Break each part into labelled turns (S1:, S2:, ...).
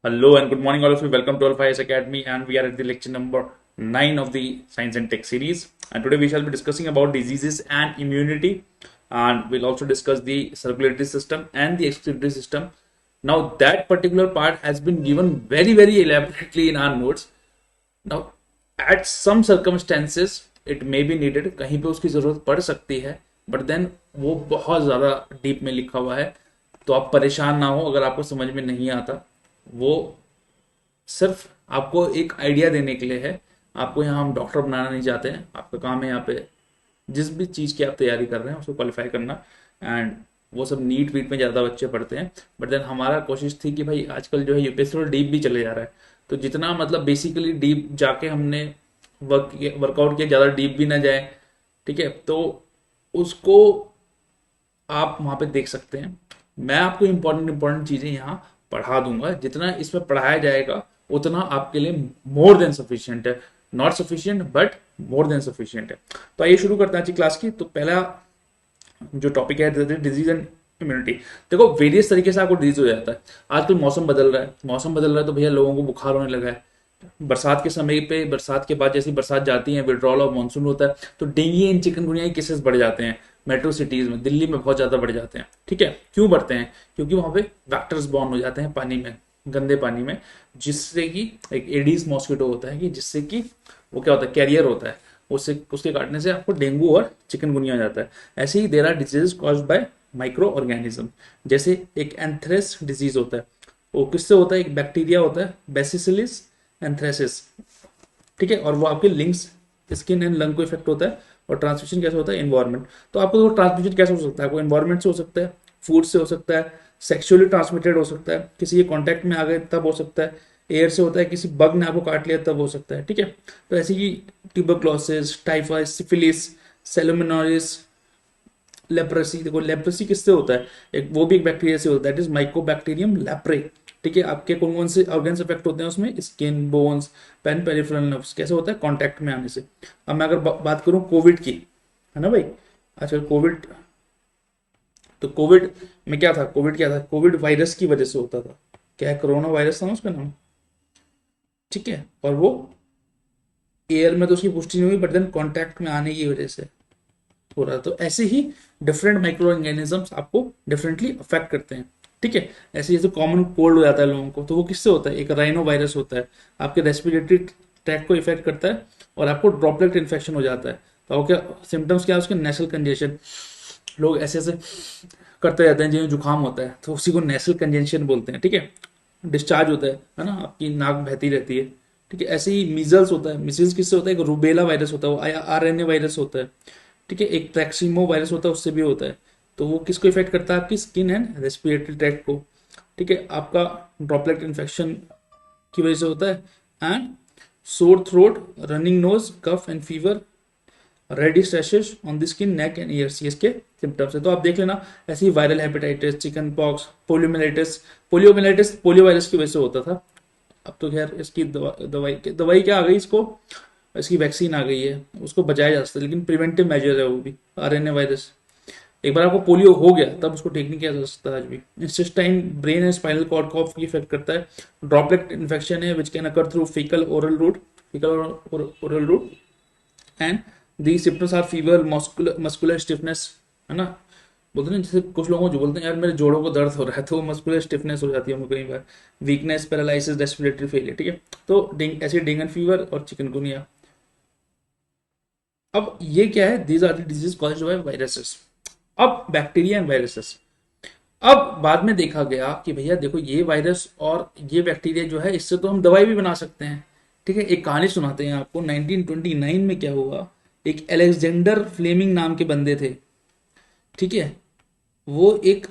S1: Hello and good morning, all of you. Welcome to Alpha Academy, and we are at the lecture number 9 of the Science and Tech series. And today we shall be discussing about diseases and immunity, and we'll also discuss the circulatory system and the excretory system. Now, that particular part has been given very elaborately in our notes. Now, at some circumstances, it may be needed. कहीं पे उसकी जरूरत पड़ सकती है, but then वो बहुत ज़्यादा डीप में लिखा हुआ है, तो आप परेशान ना हो अगर आपको समझ में नहीं आता। वो सिर्फ आपको एक आइडिया देने के लिए है। आपको यहाँ हम डॉक्टर बनाना नहीं चाहते हैं। आपका काम है यहाँ पे जिस भी चीज़ की आप तैयारी कर रहे हैं उसको क्वालिफाई करना। एंड वो सब नीट वीट में ज़्यादा बच्चे पढ़ते हैं, बट देन हमारा कोशिश थी कि भाई आजकल जो है यूपीएससी थोड़ा डीप भी चले जा रहा है, तो जितना मतलब बेसिकली डीप जाके हमने वर्कआउट किया, ज़्यादा डीप भी ना जाए। ठीक है, तो उसको आप वहाँ पे देख सकते हैं। मैं आपको इंपॉर्टेंट चीज़ें यहाँ पढ़ा दूंगा। जितना इसमें पढ़ाया जाएगा उतना आपके लिए मोर देन सफिशियंट है। Not sufficient but more than sufficient है। तो आइए शुरू करते हैं आज की क्लास की। तो पहला जो टॉपिक है डिजीज एंड इम्यूनिटी। देखो, वेरियस तरीके से आपको डिजीज हो जाता है। आजकल मौसम बदल रहा है, तो भैया लोगों को बुखार होने लगा है। बरसात के समय पे, बरसात के बाद जैसी बरसात जाती है, विड्रॉल ऑफ मानसून होता है, तो डेंगू एंड चिकनगुनिया के केसेस बढ़ जाते हैं। मेट्रो सिटीज में, दिल्ली में बहुत ज्यादा बढ़ जाते हैं। ठीक है, क्यों बढ़ते हैं? क्योंकि वहां पे वैक्टर्स बॉर्न हो जाते हैं पानी में, गंदे पानी में, जिससे कि एक एडीज मॉस्किटो होता है कि जिससे कि वो क्या होता है, कैरियर होता है। उससे उसके काटने से आपको डेंगू और चिकनगुनिया हो जाता है। ऐसे ही there are disease caused by micro organism. जैसे एक एंथ्रेस डिजीज होता है, वो किससे होता है? एक बैक्टीरिया होता है, बेसिसिलिस एंथ्रेसिस। ठीक है, और वो आपके लिंक्स, स्किन एंड लंग को इफेक्ट होता है। और ट्रांसमिशन कैसे होता है? एनवायरमेंट। तो आपको वो ट्रांसमिशन कैसे हो सकता है? आपको एनवायरमेंट से हो सकता है, फूड से हो सकता है, सेक्सुअली ट्रांसमिटेड हो सकता है, किसी के कॉन्टैक्ट में आ गए तब हो सकता है, एयर से होता है, किसी बग ने आपको काट लिया तब हो सकता है। ठीक है, तो ऐसे ही ट्यूबरक्लोसिस, टाइफाइड, सिफिलिस, सेलोमिनोसिस, लेप्रेसी। देखो, लेप्रेसी किससे होता है? एक वो भी एक बैक्टीरिया से होता है, दैट इज माइकोबैक्टीरियम लेप्रे। ठीक है, आपके कौन कौन से ऑर्गन्स इफेक्ट होते हैं उसमें? Skin, bones, pain peripheral nerves. कैसे होता है? कांटेक्ट में आने से। अब मैं अगर बात करूं कोविड की, है ना भाई, आजकल कोविड, तो कोविड में क्या था? कोविड वायरस की वजह से होता था। क्या है? कोरोना वायरस था ना उसका नाम। ठीक है, और वो एयर में तो उसकी पुष्टि नहीं हुई, बट देन कॉन्टैक्ट में आने की वजह से हो रहा है। तो ऐसे ही डिफरेंट माइक्रो ऑर्गेनिजम्स आपको डिफरेंटली अफेक्ट करते हैं। ठीक है, ऐसे जैसे कॉमन कोल्ड हो जाता है लोगों को, तो वो किससे होता है? एक राइनो वायरस होता है, आपके रेस्पिरेटरी ट्रैक को इफेक्ट करता है और आपको ड्रॉपलेट इन्फेक्शन हो जाता है। तो क्या सिम्टम्स क्या है उसके? नेसल कंजेशन। लोग ऐसे ऐसे करते रहते हैं जिन्हें जुकाम होता है, तो उसी को नेसल कंजेशन बोलते हैं। ठीक है, डिस्चार्ज होता है ना, आपकी नाक बहती रहती है। ठीक है, ऐसे ही मीजल्स होता है। मीजल्स किससे होता है? एक रूबेला वायरस होता है, वो आरएनए वायरस होता है। ठीक है, एक ट्रैक्सीमो वायरस होता है, उससे भी होता है। तो वो किसको इफेक्ट करता है? आपकी स्किन एंड रेस्पिरेटरी ट्रैक्ट को। ठीक है, आपका ड्रॉपलेट इन्फेक्शन की वजह से होता है। And sore throat, running nose, cough and fever, reddish rashes on the skin, neck and ears, ये इसके सिम्टम्स है। तो आप देख लेना, ऐसे ही viral hepatitis, chicken pox, poliomyelitis. Poliomyelitis polio virus की वजह से होता था। अब तो खैर इसकी दवाई क्या आ गई, इसको इसकी वैक्सीन आ गई है, उसको बचाया जा सकता है, लेकिन प्रिवेंटिव मेजर है वो भी, आरएनए वायरस। एक बार आपको पोलियो हो गया तब उसको ठीक नहीं किया जा सकता आज भी। Intestine, brain and spinal cord को इफेक्ट करता है। ड्रॉपलेट इन्फेक्शन है which can occur through faecal oral route, and the symptoms are fever, muscular stiffness, है ना। बोलते हैं जैसे कुछ लोगों को जो बोलते हैं यार मेरे जोड़ों को दर्द हो रहा है, तो मस्कुलर स्टिफनेस हो जाती है उनको कई बार, वीकनेस, पैरालिसिस, रेस्पिरेटरी फेलियर। ठीक है, तो ऐसे डेंगू फीवर और चिकनगुनिया। अब ये क्या है? These are the disease caused by viruses. अब बैक्टीरिया एंड वायरसेस। अब बाद में देखा गया कि भैया देखो, ये वायरस और ये बैक्टीरिया जो है, इससे तो हम दवाई भी बना सकते हैं। ठीक है, एक कहानी सुनाते हैं आपको। 1929 में क्या हुआ, एक एलेक्जेंडर फ्लेमिंग नाम के बंदे थे। ठीक है, वो एक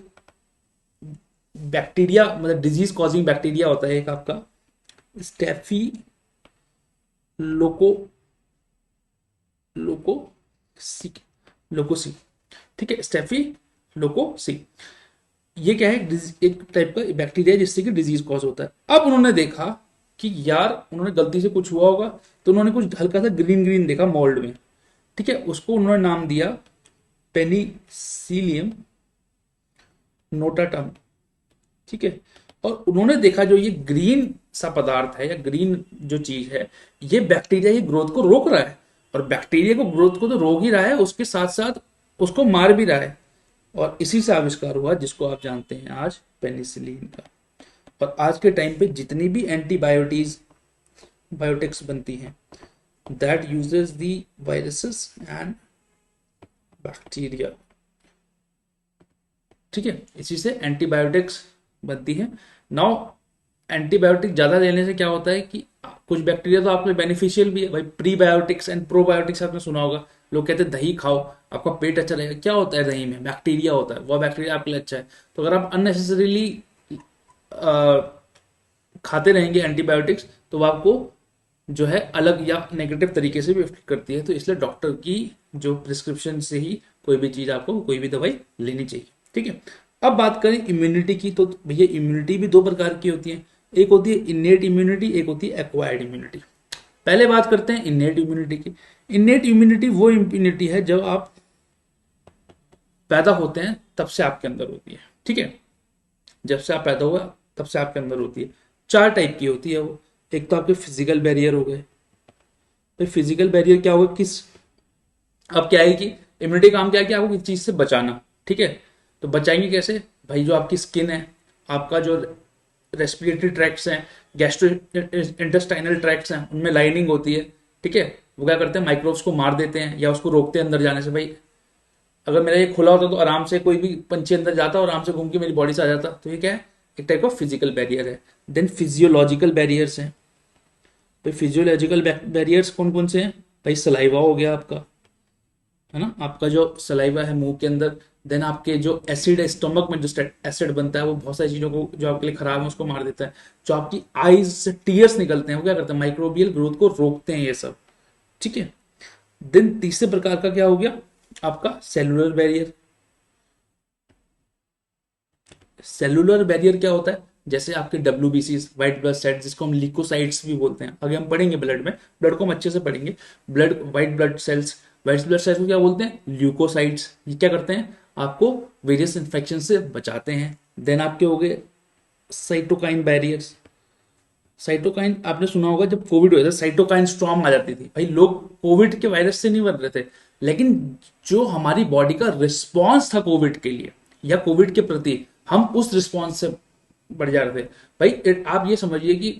S1: बैक्टीरिया, मतलब डिजीज कॉजिंग बैक्टीरिया होता है एक आपका, स्टेफी लोको लोकोसी लोकोसी। ठीक है, स्टेफी लोकोसी। ये क्या है? एक टाइप का बैक्टीरिया जिससे कि डिजीज कॉज होता है। अब उन्होंने देखा कि यार, उन्होंने गलती से कुछ हुआ होगा, तो उन्होंने कुछ हल्का सा ग्रीन ग्रीन देखा मोल्ड में। ठीक है, उसको उन्होंने नाम दिया पेनिसिलियम नोटाटम। ठीक है, और उन्होंने देखा जो ये ग्रीन सा पदार्थ है या ग्रीन जो चीज है, ये बैक्टीरिया की ग्रोथ को रोक रहा है, और बैक्टीरिया को ग्रोथ को तो रोक ही रहा है, उसके साथ साथ उसको मार भी रहा है। और इसी से आविष्कार हुआ जिसको आप जानते हैं आज पेनिसिलिन का। और आज के टाइम पे जितनी भी एंटीबायोटिक्स बायोटिक्स बनती हैं, that uses the viruses and bacteria. ठीक है, इसी से एंटीबायोटिक्स बनती है। नाउ एंटीबायोटिक ज्यादा लेने से क्या होता है कि कुछ बैक्टीरिया तो आपके लिए बेनिफिशियल भी है भाई, प्रीबायोटिक्स एंड प्रोबायोटिक्स आपने सुना होगा। लोग कहते हैं दही खाओ आपका पेट अच्छा रहेगा, क्या होता है दही में? बैक्टीरिया होता है, वो बैक्टीरिया आपके लिए अच्छा है। तो अगर आप अननेसेसरीली खाते रहेंगे एंटीबायोटिक्स, तो वो आपको जो है अलग या नेगेटिव तरीके से भी इफेक्ट करती है। तो इसलिए डॉक्टर की जो प्रिस्क्रिप्शन से ही कोई भी चीज आपको कोई भी दवाई लेनी चाहिए। ठीक है, अब बात करें इम्यूनिटी की, तो भैया इम्यूनिटी भी दो प्रकार की होती है। एक होती है इन्नेट इम्यूनिटी, एक होती है एक्वायर्ड इम्यूनिटी। पहले बात करते हैं इन्नेट इम्यूनिटी की। इन्नेट इम्यूनिटी वो इम्यूनिटी है जब आप पैदा होते हैं तब से आपके अंदर होती है। ठीक है, जब से आप पैदा हुआ तब से आपके अंदर होती है। चार टाइप की होती है वो। एक तो आपके फिजिकल बैरियर हो गए। तो फिजिकल बैरियर क्या होगा, किस अब क्या है कि इम्यूनिटी काम क्या है कि आपको किसी चीज से बचाना। ठीक है, तो बचाएंगे कैसे भाई? जो आपकी स्किन है, आपका जो रेस्पिरेटरी ट्रैक्ट्स हैं, गैस्ट्रो इंटेस्टाइनल ट्रैक्ट्स हैं, उनमें लाइनिंग होती है। ठीक है, वो क्या करते हैं, माइक्रोब्स को मार देते हैं या उसको रोकते हैं अंदर जाने से। भाई अगर मेरा ये खुला होता तो आराम से कोई भी पंछी अंदर जाता और आराम से घूम के मेरी बॉडी से आ जाता। तो ये क्या है, एक टाइप ऑफ फिजिकल बैरियर है। देन फिजियोलॉजिकल बैरियर्स हैं। भाई फिजियोलॉजिकल बैरियर्स कौन कौन से हैं? भाई सलाइवा हो गया आपका, है ना, आपका जो सलाइवा है मुंह के अंदर। देन आपके जो एसिड है स्टमक में, जो एसिड बनता है, वो बहुत सारी चीजों को जो आपके लिए खराब है उसको मार देता है। जो आपकी आईज से टीयर्स निकलते हैं वो क्या करते हैं, माइक्रोबियल ग्रोथ को रोकते हैं ये सब। ठीक है, देन तीसरे प्रकार का क्या हो गया आपका सेलुलर बैरियर। सेलुलर बैरियर क्या होता है, जैसे आपके WBC व्हाइट ब्लड सेल, जिसको हम ल्यूकोसाइट्स भी बोलते हैं, आगे हम पढ़ेंगे ब्लड में, ब्लड को हम अच्छे से पढ़ेंगे। Blood white blood cells, white blood cells को क्या बोलते हैं, ल्यूकोसाइट्स। ये क्या करते हैं, आपको वेरियस इन्फेक्शन से बचाते हैं। देन आपके हो गए साइटोकाइन बैरियर्स। साइटोकाइन आपने सुना होगा, जब कोविड हुआ था साइटोकाइन स्टॉर्म आ जाती थी। भाई लोग कोविड के वायरस से नहीं मर रहे थे, लेकिन जो हमारी बॉडी का रिस्पॉन्स था कोविड के लिए या कोविड के प्रति, हम उस रिस्पॉन्स से बढ़ जा रहे थे। भाई आप ये समझिए कि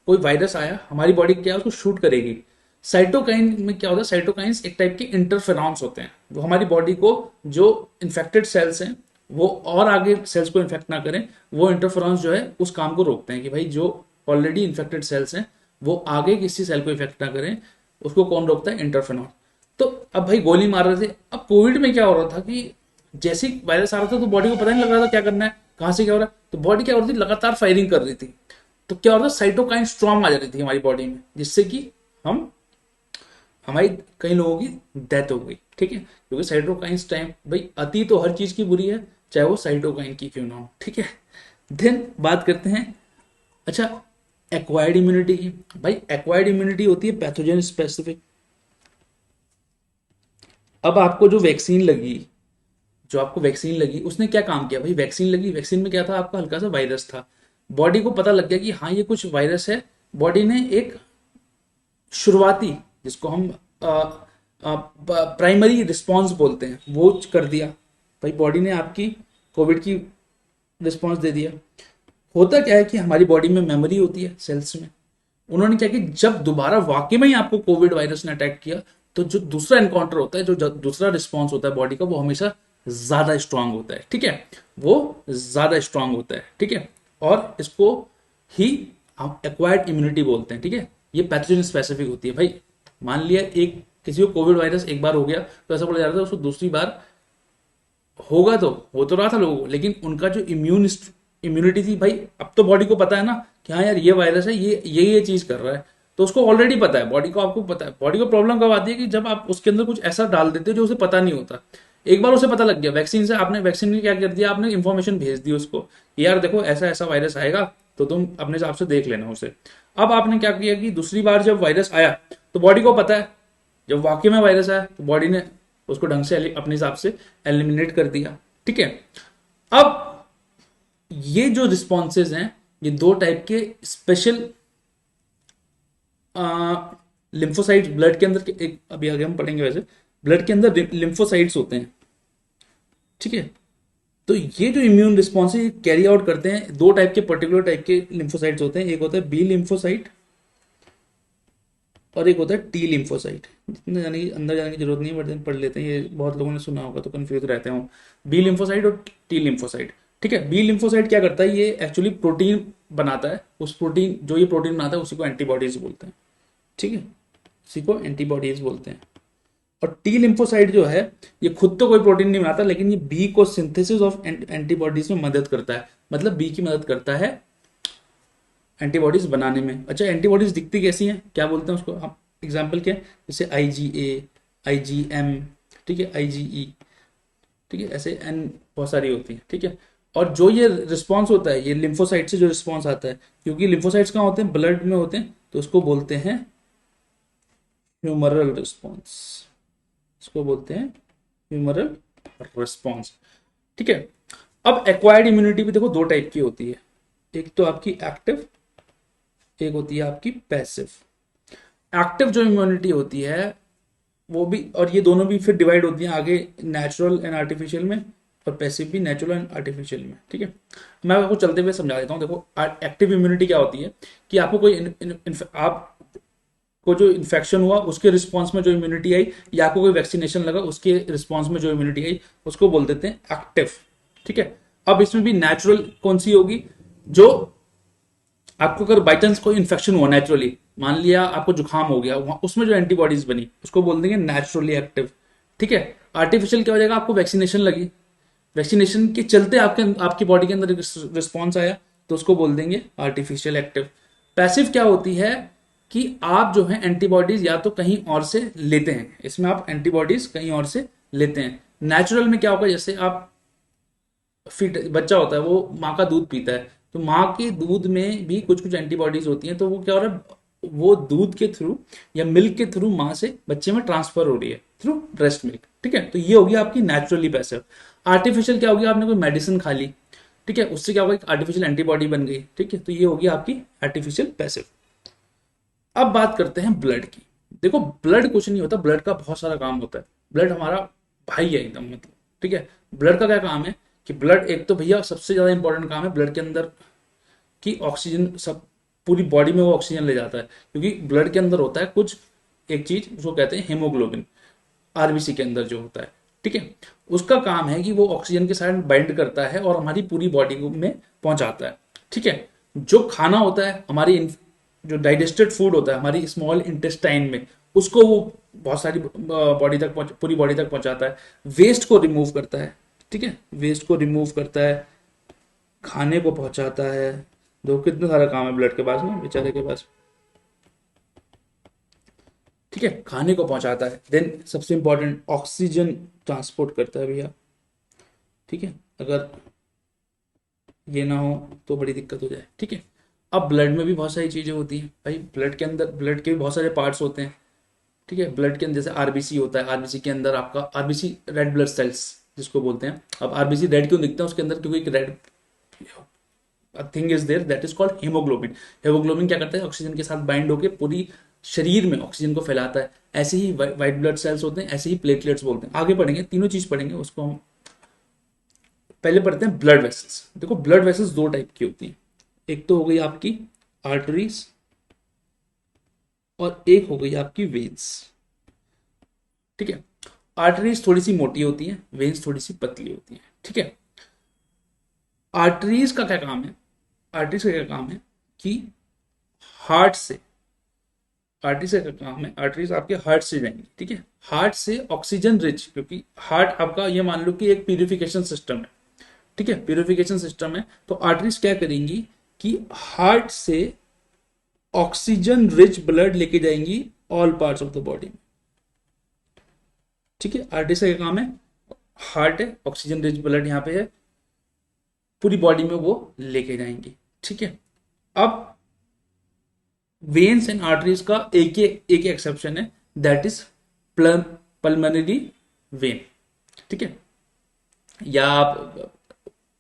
S1: कोई वायरस आया, हमारी बॉडी क्या है, उसको शूट करेगी। साइटोकाइन में क्या होता है, साइटोकाइंस एक टाइप के इंटरफेरॉन्स होते हैं, वो हमारी बॉडी को जो इन्फेक्टेड सेल्स हैं वो और आगे सेल्स को इन्फेक्ट ना करें, वो इंटरफेरॉन्स जो है उस काम को रोकते हैं कि भाई जो ऑलरेडी इन्फेक्टेड सेल्स हैं वो आगे किसी सेल को इफेक्ट ना करें। उसको कौन रोकता है, इंटरफेरॉन। तो अब भाई गोली मार रहे थे। अब कोविड में क्या हो रहा था कि जैसे ही वायरस आ रहा था तो बॉडी को पता नहीं लग रहा था क्या करना है, कहां से क्या हो रहा है। तो बॉडी क्या हो रही थी, लगातार फायरिंग कर रही थी। तो क्या हो रहा था, साइटोकाइन स्ट्रॉन्ग आ जाती थी हमारी बॉडी में, जिससे कि हम हमारी कई लोगों की डेथ हो गई। ठीक है, क्योंकि साइटोकाइंस टाइम, भाई अति तो हर चीज की बुरी है, चाहे वो साइटोकाइन की क्यों ना हो। ठीक है, देन बात करते हैं अच्छा एक्वायर्ड इम्यूनिटी की। भाई एक्वायर्ड इम्यूनिटी होती है पैथोजन स्पेसिफिक। अब आपको जो वैक्सीन लगी, जो आपको वैक्सीन लगी उसने क्या काम किया भाई, वैक्सीन लगी, वैक्सीन में क्या था, आपका हल्का सा वायरस था। बॉडी को पता लग गया कि हाँ ये कुछ वायरस है। बॉडी ने एक शुरुआती, जिसको हम प्राइमरी रिस्पॉन्स बोलते हैं, वो कर दिया। भाई बॉडी ने आपकी कोविड की रिस्पॉन्स दे दिया। होता क्या है कि हमारी बॉडी में मेमोरी होती है सेल्स में। उन्होंने क्या कि जब दोबारा वाकई में ही आपको कोविड वायरस ने अटैक किया, तो जो दूसरा एनकाउंटर होता है, जो दूसरा रिस्पॉन्स होता है बॉडी का, वो हमेशा ज्यादा स्ट्रांग होता है। ठीक है, वो ज्यादा स्ट्रांग होता है। ठीक है, और इसको ही हम एक्वायर्ड इम्यूनिटी बोलते हैं। ठीक है, ये पैथोजन स्पेसिफिक होती है। भाई मान लिया एक किसी को कोविड वायरस एक बार हो गया, तो ऐसा बोला जा रहा था उसको दूसरी बार होगा, तो हो तो रहा था लोगों को, लेकिन उनका जो इम्यूनिटी थी, भाई अब तो बॉडी को पता है ना कि हाँ यार ये वायरस है, ये चीज कर रहा है, तो उसको ऑलरेडी पता है, बॉडी को, आपको पता है। बॉडी को प्रॉब्लम कब आती है कि जब आप उसके अंदर कुछ ऐसा डाल देते हो जो उसे पता नहीं होता। एक बार उसे पता लग गया वैक्सीन से, आपने वैक्सीन ने क्या कर दिया, आपने इंफॉर्मेशन भेज दी उसको, यार देखो ऐसा ऐसा वायरस आएगा, तो तुम अपने हिसाब से देख लेना उसे। अब आपने क्या किया कि दूसरी बार जब वायरस आया तो बॉडी को पता है, जब वाकई में वायरस आया तो बॉडी ने उसको ढंग से अपने हिसाब से एलिमिनेट कर दिया। ठीक है, अब ये जो रिस्पॉन्सेज हैं ये दो टाइप के स्पेशल लिम्फोसाइट्स ब्लड के अंदर एक अभी आगे हम पढ़ेंगे, वैसे ब्लड के अंदर लिम्फोसाइट्स होते हैं, ठीक है। तो ये जो इम्यून रिस्पॉन्स है कैरी आउट करते हैं, दो टाइप के पर्टिकुलर टाइप के लिम्फोसाइट्स होते हैं, एक होता है बी लिम्फोसाइट और एक होता है टी लिम्फोसाइट। जितने जाने की अंदर जाने की जरूरत नहीं है, बट पढ़ लेते हैं, ये बहुत लोगों ने सुना होगा तो कंफ्यूज रहते हो। बी लिम्फोसाइट और टी लिम्फोसाइट, ठीक है। बी लिम्फोसाइट क्या करता है, ये एक्चुअली प्रोटीन बनाता है, उस प्रोटीन जो ये प्रोटीन बनाता है उसी को एंटीबॉडीज बोलते हैं, ठीक है, उसी को एंटीबॉडीज बोलते हैं। और टी लिम्फोसाइट जो है ये खुद तो कोई प्रोटीन नहीं बनाता, लेकिन ये बी को सिंथेसिस ऑफ एंटीबॉडीज में मदद करता है, मतलब बी की मदद करता है एंटीबॉडीज बनाने में। अच्छा, एंटीबॉडीज दिखती कैसी हैं, क्या बोलते हैं उसको आप, एग्जाम्पल क्या है, जैसे IgA, IgM, ठीक है, IgE, ठीक है, ऐसे एन बहुत सारी होती है, ठीक है। और जो ये रिस्पॉन्स होता है, ये लिम्फोसाइट से जो रिस्पॉन्स आता है, क्योंकि लिम्फोसाइट्स कहाँ होते हैं, ब्लड में होते हैं, तो उसको बोलते हैं ह्यूमरल रिस्पॉन्स, इसको बोलते हैं ह्यूमरल रिस्पॉन्स, ठीक है। अब एक्वायर्ड इम्यूनिटी भी देखो दो टाइप की होती है, एक तो आपकी एक्टिव, एक होती है आपकी पैसिव। एक्टिव जो इम्यूनिटी होती है वो भी, और ये दोनों भी फिर डिवाइड होती हैं आगे नेचुरल एंड आर्टिफिशियल में, और पैसिव भी नेचुरल एंड आर्टिफिशियल में, ठीक है। मैं आपको चलते हुए समझा देता हूँ। देखो एक्टिव इम्यूनिटी क्या होती है कि आपको कोई आप को जो इन्फेक्शन हुआ उसके रिस्पॉन्स में जो इम्यूनिटी आई, या आपको कोई वैक्सीनेशन लगा उसके रिस्पॉन्स में जो इम्यूनिटी आई, उसको बोल देते हैं एक्टिव, ठीक है। अब इसमें भी नेचुरल कौन सी होगी, जो आपको अगर बाई चांस कोई इन्फेक्शन हुआ नेचुरली, मान लिया आपको जुकाम हो गया, उसमें जो एंटीबॉडीज बनी उसको बोल देंगे नेचुरली एक्टिव, ठीक है। आर्टिफिशियल क्या हो जाएगा, आपको वैक्सीनेशन लगी, वैक्सीनेशन के चलते आपकी बॉडी के अंदर रिस्पॉन्स आया, तो उसको बोल देंगे आर्टिफिशियल एक्टिव। पैसिव क्या होती है कि आप जो है एंटीबॉडीज या तो कहीं और से लेते हैं, इसमें आप एंटीबॉडीज कहीं और से लेते हैं। नेचुरल में क्या होगा, जैसे आप फिट बच्चा होता है, वो माँ का दूध पीता है, तो माँ के दूध में भी कुछ कुछ एंटीबॉडीज होती हैं, तो वो क्या हो रहा है, वो दूध के थ्रू या मिल्क के थ्रू माँ से बच्चे में ट्रांसफर हो रही है थ्रू ब्रेस्ट मिल्क, ठीक है। तो ये होगी आपकी नेचुरली पैसिव। आर्टिफिशियल क्या होगी, आपने कोई मेडिसिन खा ली, ठीक है, उससे क्या होगा, एक आर्टिफिशियल एंटीबॉडी बन गई, ठीक है, तो ये होगी आपकी आर्टिफिशियल पैसिव। अब बात करते हैं ब्लड की। देखो ब्लड कुछ नहीं होता, ब्लड का बहुत सारा काम होता है, ब्लड हमारा भाई है एकदम, मतलब, ठीक है। ब्लड का क्या काम है कि ब्लड, एक तो भैया सबसे ज्यादा इंपॉर्टेंट काम है ब्लड के अंदर की ऑक्सीजन, सब पूरी बॉडी में वो ऑक्सीजन ले जाता है, क्योंकि ब्लड के अंदर होता है कुछ एक चीज उसको कहते हैं हेमोग्लोबिन, आरबीसी के अंदर जो होता है, ठीक है। उसका काम है कि वो ऑक्सीजन के साथ बाइंड करता है और हमारी पूरी बॉडी में पहुंचाता है, ठीक है। जो खाना होता है हमारी, जो डाइजेस्टेड फूड होता है हमारी स्मॉल इंटेस्टाइन में, उसको वो बहुत सारी बॉडी तक पूरी बॉडी तक पहुंचाता है। वेस्ट को रिमूव करता है, ठीक है, वेस्ट को रिमूव करता है, खाने को पहुंचाता है। दो कितना सारा काम है ब्लड के पास में, बेचारे के पास, ठीक है, खाने को पहुंचाता है। देन सबसे इंपॉर्टेंट ऑक्सीजन ट्रांसपोर्ट करता है भैया, ठीक है, अगर ये ना हो तो बड़ी दिक्कत हो जाए, ठीक है। अब ब्लड में भी बहुत सारी चीजें होती हैं भाई, ब्लड के अंदर ब्लड के भी बहुत सारे पार्ट्स होते हैं, ठीक है। ब्लड के अंदर जैसे आरबीसी होता है, आरबीसी के अंदर आपका आरबीसी रेड ब्लड सेल्स जिसको बोलते हैं। अब आरबीसी रेड क्यों दिखता है उसके अंदर, क्योंकि एक red thing is there that is called haemoglobin. Haemoglobin क्या करता है, ऑक्सीजन के साथ बाइंड होकर पूरी शरीर में ऑक्सीजन को फैलाता है। ऐसे ही व्हाइट ब्लड सेल्स होते हैं, ऐसे ही प्लेटलेट्स बोलते हैं। आगे पढ़ेंगे, तीनों चीज पढ़ेंगे, उसको हम पहले पढ़ते हैं ब्लड वेसल्स। देखो ब्लड वेसल्स दो टाइप की होती हैं, एक तो हो गई आपकी आर्टरीज और एक हो गई आपकी वेन्स, ठीक है। आर्टरीज थोड़ी सी मोटी होती है, वेन्स थोड़ी सी पतली होती है, ठीक है। आर्टरीज का क्या काम है, आर्टरीज का क्या काम है कि हार्ट से, आर्टरीज का क्या काम है, आर्टरीज आपके हार्ट से जाएंगी, ठीक है। हार्ट से ऑक्सीजन रिच, क्योंकि हार्ट आपका ये मान लो कि एक प्यूरिफिकेशन सिस्टम है, ठीक है, प्यूरिफिकेशन सिस्टम है। तो आर्टरीज क्या करेंगी कि हार्ट से ऑक्सीजन रिच ब्लड लेके जाएंगी all parts of the body, ठीक है। आर्टरीज का क्या काम है, हार्ट है, ऑक्सीजन रिच ब्लड यहाँ पे है, पूरी बॉडी में वो लेके जाएंगी, ठीक है। अब वेन्स एंड आर्टरीज का एक एक्सेप्शन है, दैट इज पल्मोनरी वेन, ठीक है, या आप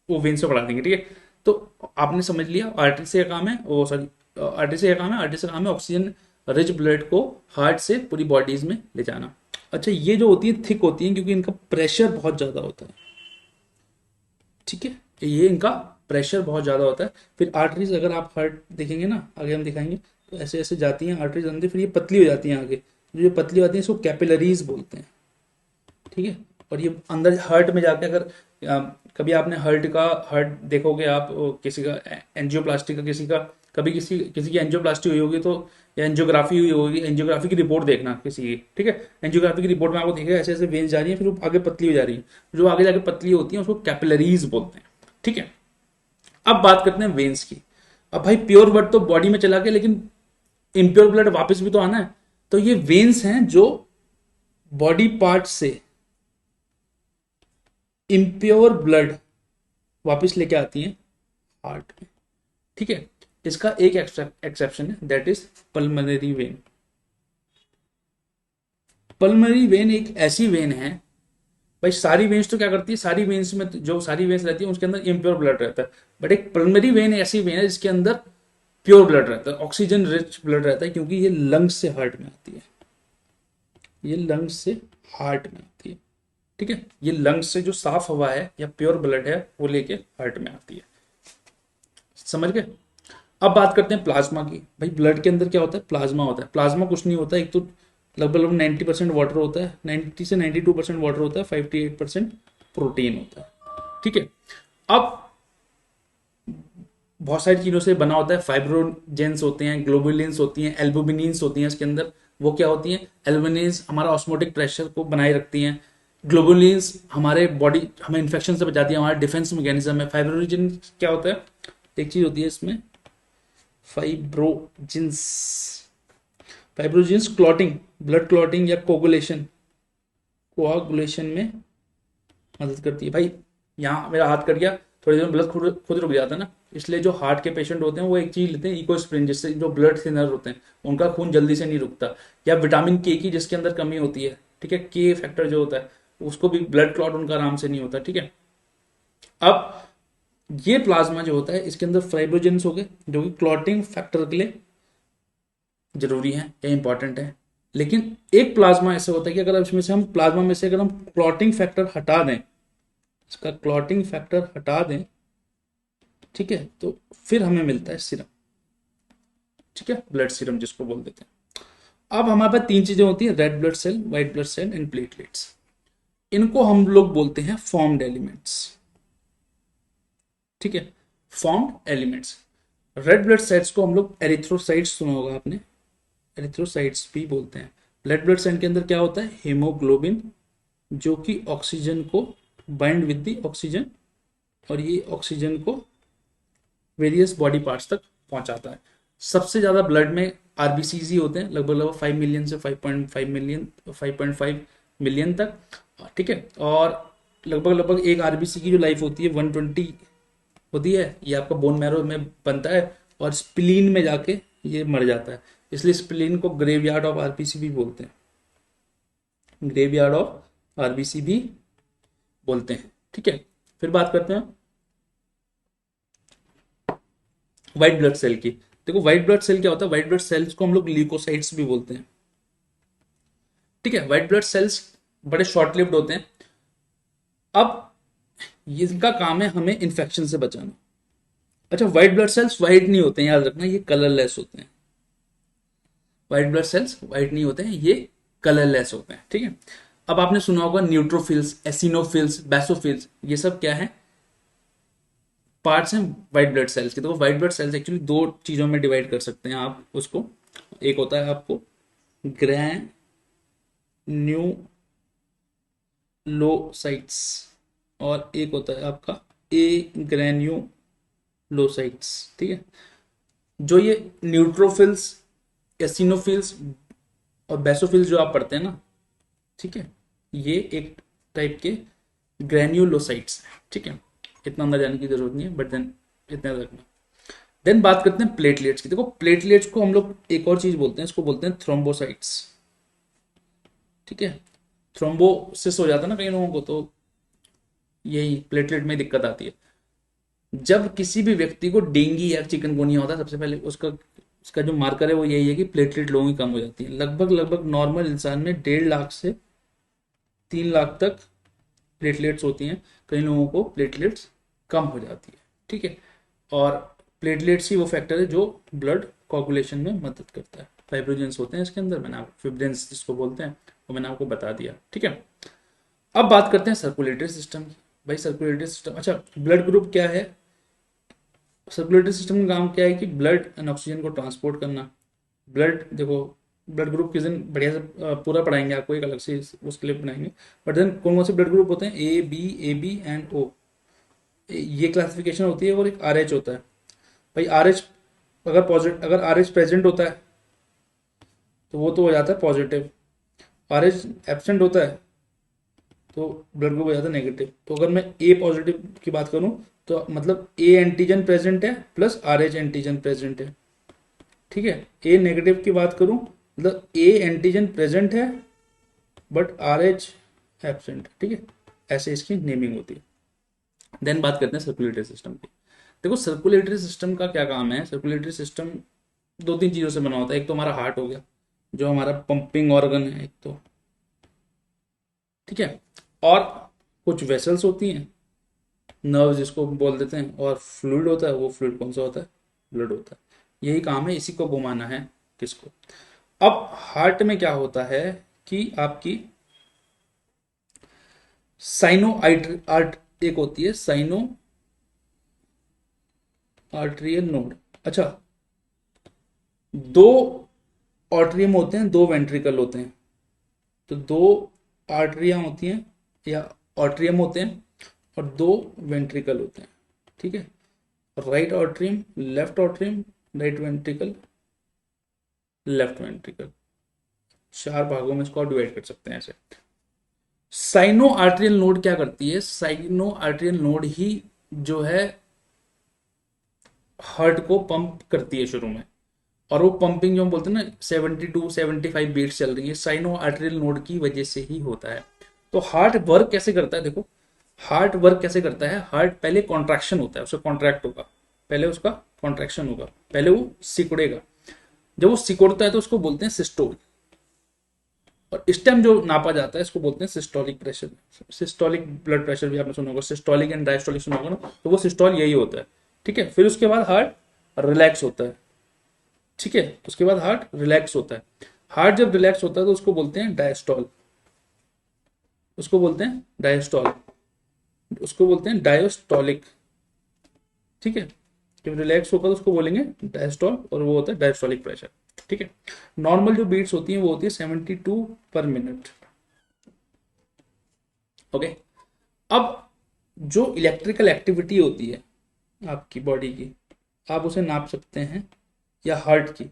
S1: वो वेन्स से पढ़ा देंगे, ठीक है। तो आपने समझ लिया आर्टरी से क्या काम है, वो सॉरी आर्टरी से क्या काम है, आर्टरी से काम है ऑक्सीजन रिच ब्लड को हार्ट से पूरी बॉडीज में ले जाना। अच्छा, ये जो होती है थिक होती है क्योंकि इनका प्रेशर बहुत ज़्यादा होता है, ठीक है, ये इनका प्रेशर बहुत ज़्यादा होता है। फिर आर्टरीज अगर आप हार्ट देखेंगे ना, आगे हम दिखाएंगे, तो ऐसे ऐसे जाती हैं आर्टरीज अंदर, फिर ये पतली हो जाती हैं आगे, जो ये पतली होती हैं इसको कैपिलरीज बोलते हैं, ठीक है। और ये अंदर हार्ट में जाके अगर कभी आपने हार्ट देखोगे आप, किसी का एंजियोप्लास्टी का, किसी का कभी किसी किसी की एंजियोप्लास्टी हुई होगी तो, या एंजियोग्राफी हुई होगी, एंजियोग्राफी की रिपोर्ट देखना किसी की, ठीक है। एंजियोग्राफी की रिपोर्ट में आपको दिखेगा ऐसे ऐसे वेन्स जा रही है, फिर वो आगे पतली हो जा रही है, जो आगे जाके पतली होती है उसको कैपिलरीज बोलते हैं, ठीक है। अब बात करते हैं वेन्स की। अब भाई प्योर ब्लड तो बॉडी में चला गया, लेकिन इम्प्योर ब्लड वापस भी तो आना है, तो ये वेन्स हैं जो बॉडी पार्ट से इम्प्योर ब्लड वापस लेके आती हैं हार्ट में, ठीक है। इसका एक एक्सेप्शन है, that is pulmonary vein. Pulmonary vein एक ऐसी वेन है, भाई सारी वेन्स तो क्या करती है, सारी वेन्स में जो सारी वेन्स रहती है उसके अंदर इम्प्योर ब्लड रहता है, बट एक पल्मोनरी वेन ऐसी वेन है जिसके अंदर प्योर ब्लड रहता है, ऑक्सीजन रिच ब्लड रहता है, क्योंकि ये लंग्स से हार्ट में आती है, ये लंग्स से हार्ट में आती है, ठीक है। ये लंग्स से जो साफ हवा है या प्योर ब्लड है वो लेके हार्ट में आती है, समझ गए। अब बात करते हैं प्लाज्मा की। भाई ब्लड के अंदर क्या होता है, प्लाज्मा होता है। प्लाज्मा कुछ नहीं होता, एक तो लगभग 90% वाटर होता है, 90 से 92% वाटर होता है, 58% प्रोटीन होता है, ठीक है। अब बहुत सारी चीज़ों से बना होता है, फाइब्रोजेंस होते हैं, ग्लोबुलिन्स होती हैं, एल्बुमिनिन्स होती हैं इसके अंदर। वो क्या होती हैं, एल्बुमिनिन्स हमारा ऑस्मोटिक प्रेशर को बनाए रखती हैं, ग्लोबुलिन्स हमारे बॉडी हमें इन्फेक्शन से बचाती है, हमारा डिफेंस मैकेनिज्म है। फाइब्रोजिन क्या होता है, एक चीज होती है इसमें फाइब्रोजिन्स, फाइब्रोजिन्स क्लॉटिंग, ब्लड क्लॉटिंग या कोआगुलेशन में मदद करती है। भाई यहाँ मेरा हाथ कट गया, थोड़ी देर में ब्लड खुद खुद रुक जाता है ना, इसलिए जो हार्ट के पेशेंट होते हैं वो एक चीज लेते हैं इकोस्प्रिन, जिससे जो ब्लड थिनर होते हैं उनका खून जल्दी से नहीं रुकता, या विटामिन के की जिसके अंदर कमी होती है, ठीक है, के फैक्टर जो होता है उसको भी ब्लड क्लॉट उनका आराम से नहीं होता, ठीक है। अब ये प्लाज्मा जो होता है इसके अंदर फाइब्रोजेंस हो गए जो कि क्लॉटिंग फैक्टर के लिए जरूरी है या इंपॉर्टेंट है। लेकिन एक प्लाज्मा ऐसा होता है कि अगर इसमें से हम प्लाज्मा में से अगर हम क्लॉटिंग फैक्टर हटा दें, इसका क्लॉटिंग फैक्टर हटा दें, ठीक है, तो फिर हमें मिलता है सीरम, ठीक है, ब्लड सीरम जिसको बोल देते हैं। अब हमारे पास तीन चीजें होती हैं, red blood cell, white blood cell and platelets. इनको हम लोग बोलते हैं फॉर्म्ड एलिमेंट्स, ठीक है, formed elements. Red blood cells को हम लोग एरिथ्रोसाइट्स, सुना होगा आपने, एरिथ्रोसाइट्स भी बोलते हैं। रेड ब्लड सेल के अंदर क्या होता है, हेमोग्लोबिन, जो कि ऑक्सीजन को बाइंड विद द ऑक्सीजन, और ये ऑक्सीजन को वेरियस बॉडी पार्ट्स तक पहुंचाता है। सबसे ज्यादा ब्लड में आरबीसीज ही होते हैं, लगभग लगभग 5 मिलियन से 5.5 मिलियन, 5.5 मिलियन तक, ठीक है। और लगभग लगभग एक आरबीसी की जो लाइफ होती है 120 होती है, ये आपका बोन मैरो में बनता है और स्प्लीन में जाके ये मर जाता है, इसलिए स्प्लीन को ग्रेवयार्ड ऑफ आरबीसी भी बोलते हैं, ग्रेवयार्ड ऑफ आरबीसी भी बोलते हैं, ठीक है। फिर बात करते हैं व्हाइट ब्लड सेल की। देखो व्हाइट ब्लड सेल क्या होता है, व्हाइट ब्लड सेल्स को हम लोग ल्यूकोसाइट्स भी बोलते हैं, ठीक है। व्हाइट ब्लड सेल्स बड़े शॉर्ट लिव्ड होते हैं। अब इनका काम है हमें इन्फेक्शन से बचाना। अच्छा, व्हाइट ब्लड सेल्स व्हाइट नहीं होते हैं, याद रखना, ये कलरलेस होते हैं। व्हाइट ब्लड सेल्स व्हाइट नहीं होते हैं, ये कलरलेस होते हैं, ठीक है। अब आपने सुना होगा न्यूट्रोफिल्स, एसिनोफिल्स, बेसोफिल्स, ये सब क्या है, पार्ट्स हैं व्हाइट ब्लड सेल्स के। तो व्हाइट ब्लड सेल्स एक्चुअली दो चीजों में डिवाइड कर सकते हैं आप उसको। एक होता है आपको ग्रैन्युलोसाइट्स, और एक होता है आपका ए ग्रैन्युलोसाइट्स, ठीक है। जो ये न्यूट्रोफिल्स, एसिनोफिल्स और बेसोफिल्स जो आप पढ़ते हैं ना, ठीक है, ये एक टाइप के ग्रैन्युलोसाइट्स हैं, ठीक है। इतना अंदर जाने की जरूरत नहीं है, बट देन इतना रखना। देन बात करते हैं प्लेटलेट्स की। देखो प्लेटलेट्स को हम लोग एक और चीज बोलते हैं, इसको बोलते हैं थ्रोम्बोसाइट्स, ठीक है। थ्रोम्बोसिस हो जाता है ना कई लोगों को, तो यही प्लेटलेट में दिक्कत आती है। जब किसी भी व्यक्ति को डेंगू या चिकनगुनिया होता है, सबसे पहले उसका उसका जो मार्कर है वो यही है कि प्लेटलेट लोगों की कम हो जाती है। लगभग लगभग नॉर्मल इंसान में 1.5 लाख से 3 लाख तक प्लेटलेट्स होती हैं। कई लोगों को प्लेटलेट्स कम हो जाती है, ठीक है। और प्लेटलेट्स ही वो फैक्टर है जो ब्लड कोगुलेशन में मदद करता है। फाइब्रोजेंस होते हैं इसके अंदर, मैंने आपको फिब्रेंस जिसको बोलते हैं वो मैंने आपको बता दिया, ठीक है। अब बात करते हैं सर्कुलेटरी सिस्टम की। भाई सर्कुलेटरी सिस्टम, अच्छा ब्लड ग्रुप क्या है? सर्कुलेटरी सिस्टम का काम क्या है कि ब्लड एंड ऑक्सीजन को ट्रांसपोर्ट करना। ब्लड देखो, ब्लड ग्रुप किस दिन बढ़िया से पूरा पढ़ाएंगे आपको, एक अलग से उसके लिए बनाएंगे। बट देन कौन कौन से ब्लड ग्रुप होते हैं? ए बी एंड ओ, ये क्लासिफिकेशन होती है। और एक आर एच होता है। भाई आर एच अगर आर एच प्रेजेंट होता है तो वो तो हो जाता है पॉजिटिव। आर एच एबसेंट होता है तो ब्लड ग्रुप हो जाता है नेगेटिव। तो अगर मैं ए पॉजिटिव की बात करूं तो मतलब ए एंटीजन प्रेजेंट है plus R H antigen present है, ठीक है। ए नेगेटिव की बात करूं मतलब ए एंटीजन प्रेजेंट है बट आर एच एबसेंट, ठीक है। ऐसे इसकी नेमिंग होती है। देन बात करते हैं सर्कुलेटरी सिस्टम की। देखो सर्कुलेटरी सिस्टम का क्या काम है? सर्कुलेटरी सिस्टम 2-3 चीजों से बना होता है। एक तो हमारा हार्ट हो गया जो हमारा पंपिंग ऑर्गन है एक तो, ठीक है। और कुछ वेसल्स होती हैं, नर्व जिसको बोल देते हैं, और फ्लूइड होता है। वो फ्लूइड कौन सा होता है? ब्लड होता है। यही काम है, इसी को घुमाना है किसको। अब हार्ट में क्या होता है कि आपकी साइनो आर्ट एक होती है, साइनो आर्ट्रियल नोड। अच्छा, दो ऑर्ट्रियम होते हैं, दो वेंट्रिकल होते हैं। तो दो आर्टरियां होती हैं या ऑर्ट्रियम होते हैं और दो वेंट्रिकल होते हैं, ठीक है। Right atrium, left atrium, right ventricle, left ventricle. 4 भागों में इसको डिवाइड कर सकते हैं ऐसे। साइनो आर्टरियल नोड क्या करती है? साइनो आर्टरियल नोड ही जो है हार्ट को पंप करती है शुरू में। और वो पंपिंग जो हम बोलते हैं ना 72-75 बीट्स चल रही है, साइनो आर्टरियल नोड की वजह से ही होता है। तो हार्ट वर्क कैसे करता है? देखो हार्ट वर्क कैसे करता है। हार्ट पहले कॉन्ट्रैक्शन होता है, उसका कॉन्ट्रैक्ट होगा, पहले उसका कॉन्ट्रैक्शन होगा, पहले वो सिकुड़ेगा। जब वो सिकुड़ता है तो उसको बोलते हैं सिस्टोल। और इस टाइम जो नापा जाता है इसको बोलते हैं systolic pressure. Systolic blood pressure भी आपने सुना होगा, सिस्टोलिक एंड डायस्टोलिक सुना होगा ना, तो वो सिस्टोल यही होता है, ठीक है। फिर उसके बाद हार्ट रिलैक्स होता है, ठीक है। उसके बाद हार्ट रिलैक्स होता है। हार्ट जब रिलैक्स होता है तो उसको बोलते हैं डायस्टॉल, उसको बोलते हैं डायस्टॉल, उसको बोलते हैं डायस्टोलिक, ठीक है। जब रिलैक्स होगा तो उसको बोलेंगे डायस्टॉल और वो होता है डायस्टोलिक प्रेशर, ठीक है। नॉर्मल जो बीट्स होती हैं वो होती है 72 पर मिनट, ओके। अब जो इलेक्ट्रिकल एक्टिविटी होती है आपकी बॉडी की, आप उसे नाप सकते हैं, या हार्ट की,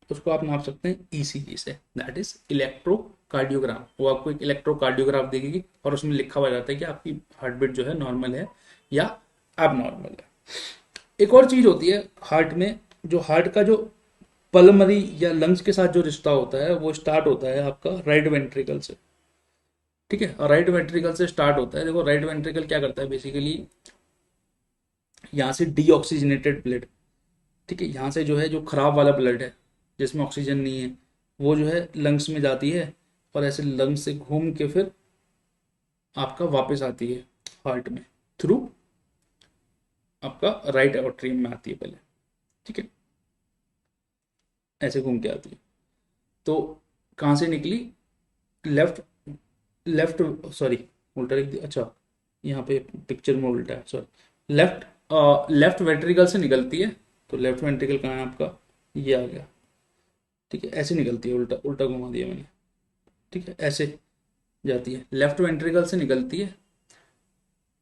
S1: उसको आप नाप सकते हैं ईसीजी से, दैट इज इलेक्ट्रोकार्डियोग्राम। वो आपको एक इलेक्ट्रोकार्डियोग्राफ देगी और उसमें लिखा हुआ जाता है कि आपकी हार्ट बीट जो है नॉर्मल है या एबनॉर्मल है। एक और चीज होती है हार्ट में, जो हार्ट का जो पल्मरी या लंग्स के साथ जो रिश्ता होता है वो स्टार्ट होता है आपका राइट वेंट्रिकल से, ठीक है। और राइट वेंट्रिकल से स्टार्ट होता है। देखो राइट वेंट्रिकल क्या करता है बेसिकली, यहाँ से डीऑक्सीजनेटेड ब्लड, ठीक है, यहाँ से जो है जो खराब वाला ब्लड है जिसमें ऑक्सीजन नहीं है वो जो है लंग्स में जाती है और ऐसे लंग्स से घूम के फिर आपका वापस आती है हार्ट में, थ्रू आपका राइट एट्रियम में आती है पहले, ठीक है। ऐसे घूम के आती है। तो कहाँ से निकली? लेफ्ट लेफ्ट सॉरी, उल्टा लिख दिया, अच्छा यहाँ पे पिक्चर में उल्टा है, सॉरी। लेफ्ट वेंट्रिकल से निकलती है। तो लेफ्ट वेंट्रिकल कहाँ है आपका? ये आ गया, ठीक है। ऐसे निकलती है, उल्टा उल्टा घुमा दिया मैंने, ठीक है। ऐसे जाती है, लेफ्ट वेंट्रिकल से निकलती है।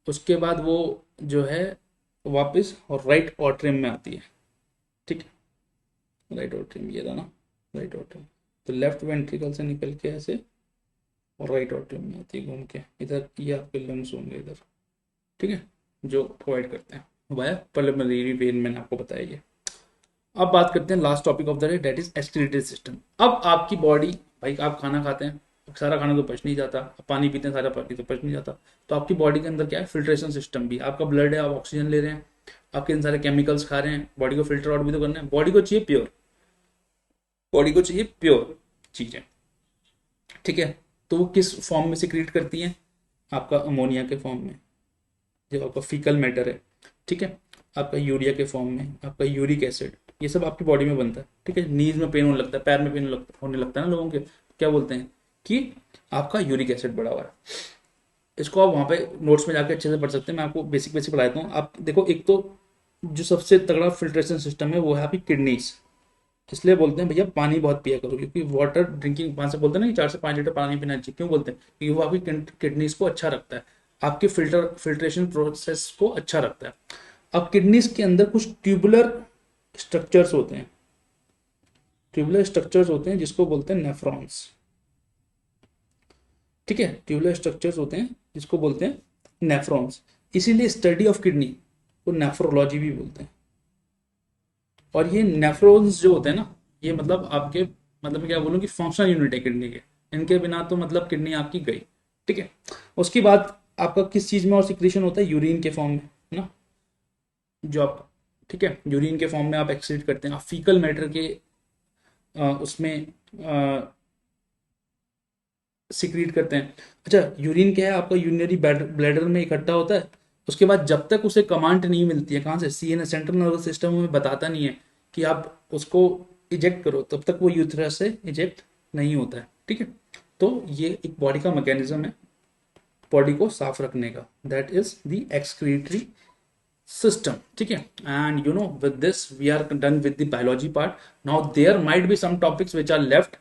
S1: उसके बाद वो जो है वापस और राइट ऑट्रियम में आती है, ठीक है। राइट ऑट्रियम ये था ना, राइट ऑट्रियम। तो लेफ्ट वेंट्रिकल से निकल के ऐसे और राइट ऑट्रियम में आती है घूम के इधर। ये आपके लंग्स होंगे इधर, ठीक है, जो प्रोवाइड करते हैं वाया पल्मोनरी वेन, मैंने आपको बताया ये। अब बात करते हैं last topic of the day, that is excretory system. अब आपकी बॉडी, भाई आप खाना खाते हैं, सारा खाना तो पच नहीं जाता, पानी पीते हैं सारा पानी तो पच नहीं जाता। तो आपकी बॉडी के अंदर क्या है, फिल्ट्रेशन सिस्टम भी, आपका ब्लड है, आप ऑक्सीजन ले रहे हैं, आपके इन सारे केमिकल्स खा रहे हैं, बॉडी को फिल्टर आउट भी तो करना है। बॉडी को चाहिए प्योर, बॉडी को चाहिए प्योर चीजें, ठीक है। तो वो किस फॉर्म में सिक्रीट करती हैं, आपका अमोनिया के फॉर्म में, जो आपका फीकल मैटर है, ठीक है, आपका यूरिया के फॉर्म में, आपका यूरिक एसिड, ये सब आपकी बॉडी में बनता है, ठीक है। नीज में पेन होने लगता है, पैर में पेन होने लगता है ना लोगों के, क्या बोलते हैं कि आपका यूरिक एसिड बढ़ा हुआ है। इसको आप वहाँ पे नोट्स में जाके अच्छे से पढ़ सकते हैं, मैं आपको बेसिक बेसिक पढ़ा देता हूँ। आप देखो, एक तो जो सबसे तगड़ा फिल्ट्रेशन सिस्टम है वो है आपकी किडनीज। इसलिए बोलते हैं भैया पानी बहुत पिया करो, क्योंकि वाटर ड्रिंकिंग, पाँच से बोलते हैं ना कि 4 से 5 लीटर पानी पीना चाहिए। क्यों बोलते हैं? क्योंकि वो आपकी किडनीज को अच्छा रखता है, आपके फिल्ट्रेशन प्रोसेस को अच्छा रखता है। अब किडनीज के अंदर कुछ ट्यूबुलर स्ट्रक्चर्स होते हैं, ट्यूबुलर स्ट्रक्चर्स होते हैं जिसको बोलते हैं नेफ्रॉन्स, ठीक है। ट्यूबुलर स्ट्रक्चर्स होते हैं जिसको बोलते हैं नेफ्रॉन्स, इसीलिए स्टडी ऑफ किडनी को नेफ्रोलॉजी भी बोलते हैं। और ये नेफ्रॉन्स जो होते हैं ना, ये मतलब आपके, मतलब मैं क्या बोलूँ कि फंक्शनल यूनिट है किडनी के, इनके बिना तो मतलब किडनी आपकी गई, ठीक है। उसके बाद आपका किस चीज में और सिक्रीशन होता है, यूरिन के फॉर्म में ना, जो आप, ठीक है, यूरिन के फॉर्म में आप एक्सक्रीट करते हैं, आप फीकल मैटर के उसमें सिक्रीट करते हैं। अच्छा, यूरिन क्या है आपका, यूरिनरी ब्लैडर में इकट्ठा होता है। उसके बाद जब तक उसे कमांड नहीं मिलती है, कहाँ से, सीएनएस, सेंट्रल नर्वस सिस्टम हमें बताता नहीं है कि आप उसको इजेक्ट करो, तब तक वो यूथरस से इजेक्ट नहीं होता है, ठीक है। तो ये एक बॉडी का मैकेनिज्म है बॉडी को साफ रखने का, that is the excretory system, ठीक है। and you know with this we are done with the biology part. Now there might be some topics which are left,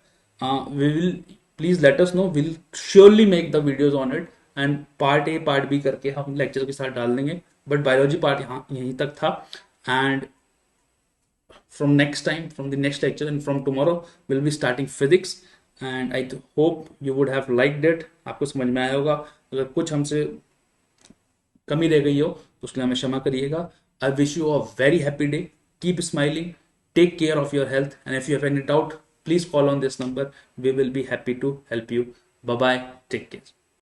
S1: we will, please let us know, we'll surely make the videos on it and part A part B करके हम lecture के साथ डाल देंगे, but biology part यहाँ यहीं तक था। and from next time, from the next lecture and from tomorrow we'll be starting physics, and I hope you would have liked it, आपको समझ में आया होगा। अगर कुछ हमसे कमी रह गई हो तो उसके लिए हमें क्षमा करिएगा। I wish you a very happy day, keep smiling, take care of your health, and if you have any doubt please call on this number, we will be happy to help you. Bye bye, take care.